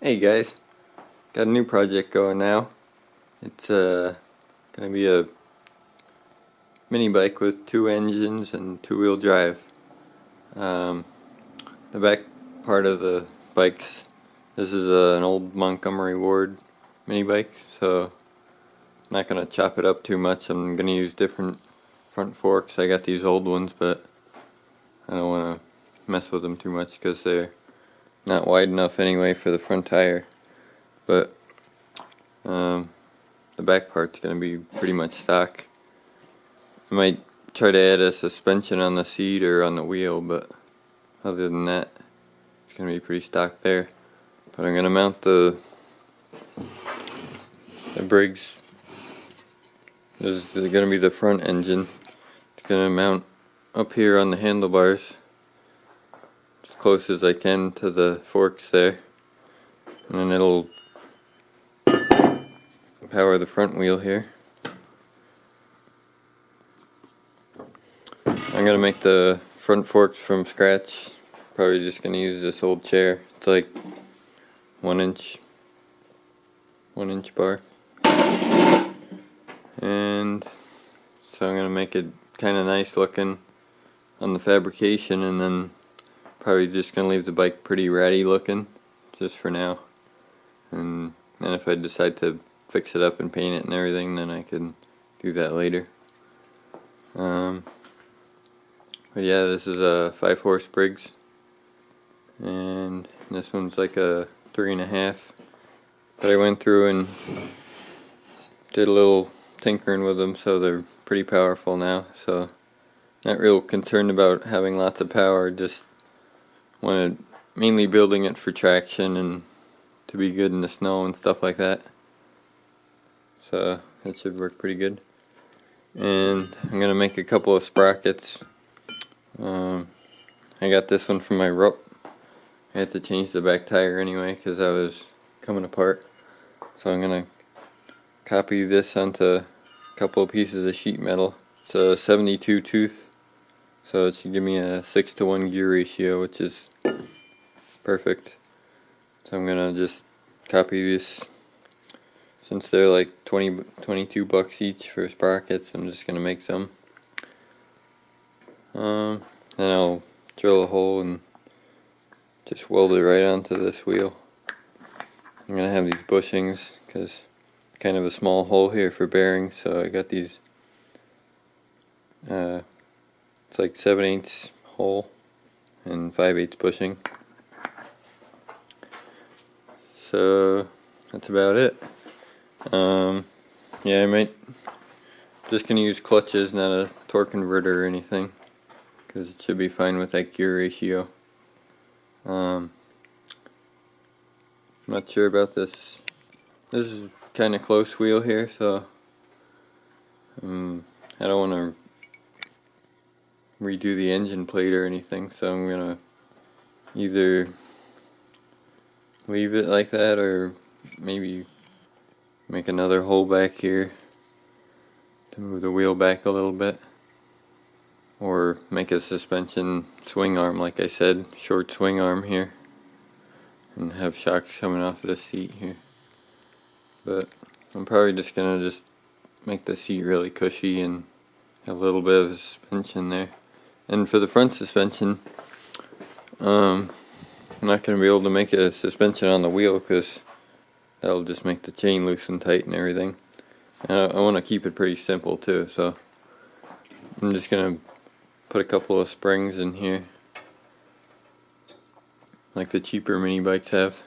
Hey guys, got a new project going now. It's gonna be a mini bike with two engines and two-wheel drive. Um, the back part of the bikes, this is an old Montgomery Ward mini bike, so I'm not gonna chop it up too much. I'm gonna use different front forks. I got these old ones, but I don't want to mess with them too much because they're not wide enough anyway for the front tire. But the back part's going to be pretty much stock. I might try to add a suspension on the seat or on the wheel, but other than that, it's going to be pretty stock there. But I'm going to mount the briggs. This is going to be the front engine. It's going to mount up here on the handlebars as close as I can to the forks there, and then it'll power the front wheel here. I'm gonna make the front forks from scratch. Probably just gonna use this old chair. It's like 1 inch bar, and so I'm gonna make it kind of nice looking on the fabrication, and then probably just gonna leave the bike pretty ratty looking just for now, and then if I decide to fix it up and paint it and everything, then I can do that later. But yeah, this is a 5-horse Briggs, and this one's like a 3.5. But I went through and did a little tinkering with them, so they're pretty powerful now. So not real concerned about having lots of power. Just wanted mainly building it for traction and to be good in the snow and stuff like that. So that should work pretty good. And I'm gonna make a couple of sprockets. I got this one from my Rupp. I had to change the back tire anyway because I was coming apart. So I'm gonna copy this onto a couple of pieces of sheet metal. It's a 72 tooth, so it should give me a 6-to-1 gear ratio, which is perfect. So I'm gonna just copy this. Since they're like 22 bucks each for sprockets, I'm just gonna make some. Then I'll drill a hole and just weld it right onto this wheel. I'm gonna have these bushings because kind of a small hole here for bearings, so I got these. It's like 7/8 hole and 5/8 bushing. So that's about it. Yeah, I might just gonna use clutches, not a torque converter or anything, because it should be fine with that gear ratio. I'm not sure about this. This is kind of close wheel here, so I don't want to redo the engine plate or anything, so I'm gonna either leave it like that or maybe make another hole back here to move the wheel back a little bit, or make a suspension swing arm, like I said, short swing arm here, and have shocks coming off of the seat here. But I'm probably just gonna make the seat really cushy and have a little bit of suspension there. And for the front suspension, I'm not gonna be able to make a suspension on the wheel because that'll just make the chain loose and tight and everything. And I want to keep it pretty simple too, so I'm just going to put a couple of springs in here, like the cheaper mini bikes have.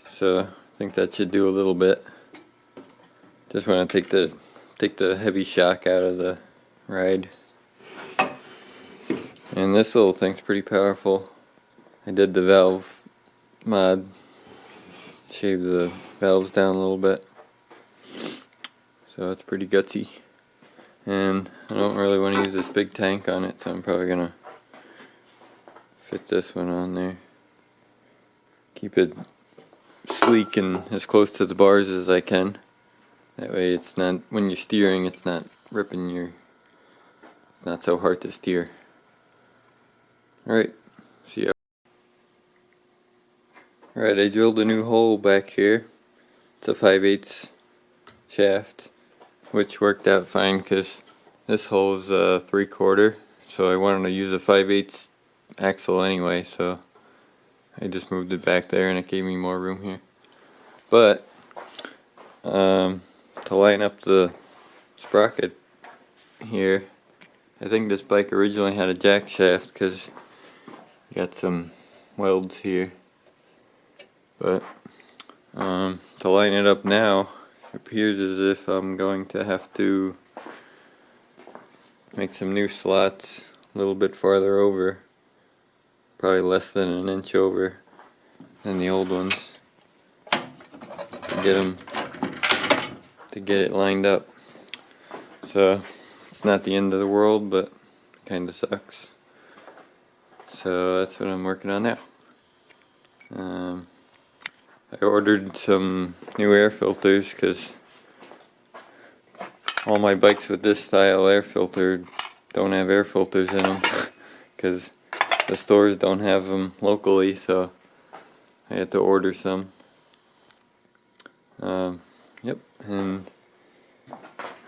So I think that should do a little bit. Just want to take the heavy shock out of the ride. And this little thing's pretty powerful. I did the valve mod. Shave the valves down a little bit, so it's pretty gutsy, and I don't really want to use this big tank on it, so I'm probably gonna fit this one on there, keep it sleek and as close to the bars as I can. That way it's not, when you're steering, it's not ripping it's not so hard to steer. Alright, see ya. Alright, I drilled a new hole back here. It's a 5/8 shaft, which worked out fine because this hole is 3/4, so I wanted to use a 5/8 axle anyway, so I just moved it back there and it gave me more room here. But to line up the sprocket here, I think this bike originally had a jack shaft because you got some welds here. But to line it up now, it appears as if I'm going to have to make some new slots a little bit farther over, probably less than an inch over than the old ones, to get it lined up. So it's not the end of the world, but kind of sucks. So that's what I'm working on now. I ordered some new air filters because all my bikes with this style air filter don't have air filters in them because the stores don't have them locally, so I had to order some. Yep, and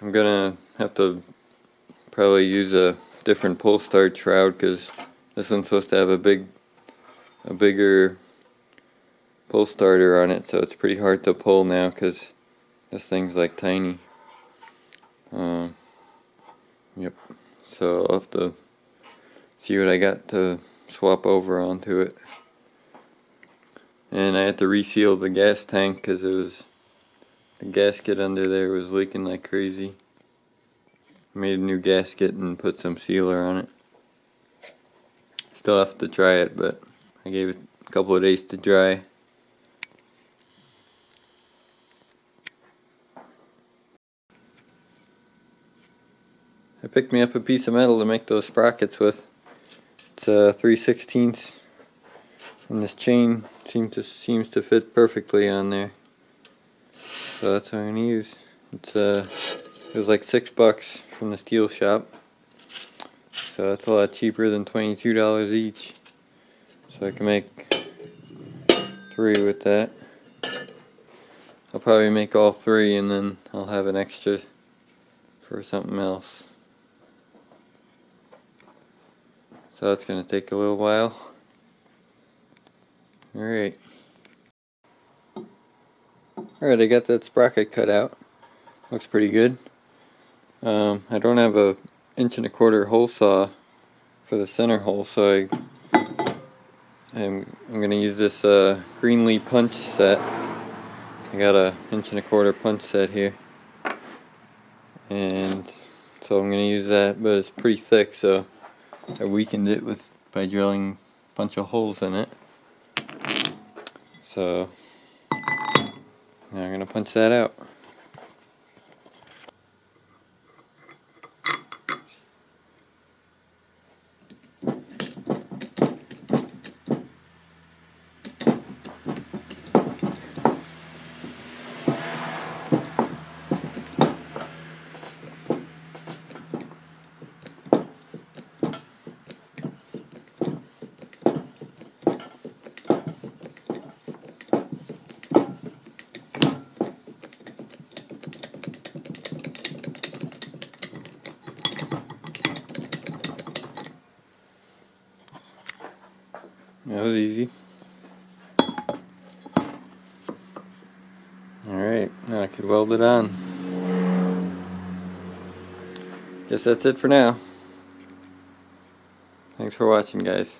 I'm gonna have to probably use a different pull start shroud because this one's supposed to have a bigger pull starter on it, so it's pretty hard to pull now because this thing's like tiny. Yep, so I'll have to see what I got to swap over onto it. And I had to reseal the gas tank because the gasket under there was leaking like crazy. Made a new gasket and put some sealer on it. Still have to try it, but I gave it a couple of days to dry. I picked me up a piece of metal to make those sprockets with. It's 3/16, and this chain seems to fit perfectly on there. So that's what I'm gonna use. It was like $6 from the steel shop, so that's a lot cheaper than $22 each. So I can make 3 with that. I'll probably make all 3 and then I'll have an extra for something else. So that's going to take a little while. Alright, I got that sprocket cut out. Looks pretty good. I don't have a 1.25" hole saw for the center hole, so I'm going to use this Greenlee punch set. I got a 1.25" punch set here, and so I'm going to use that, but it's pretty thick, so I weakened it by drilling a bunch of holes in it. So now I'm going to punch that out. That was easy. Alright, now I can weld it on. Guess that's it for now. Thanks for watching, guys.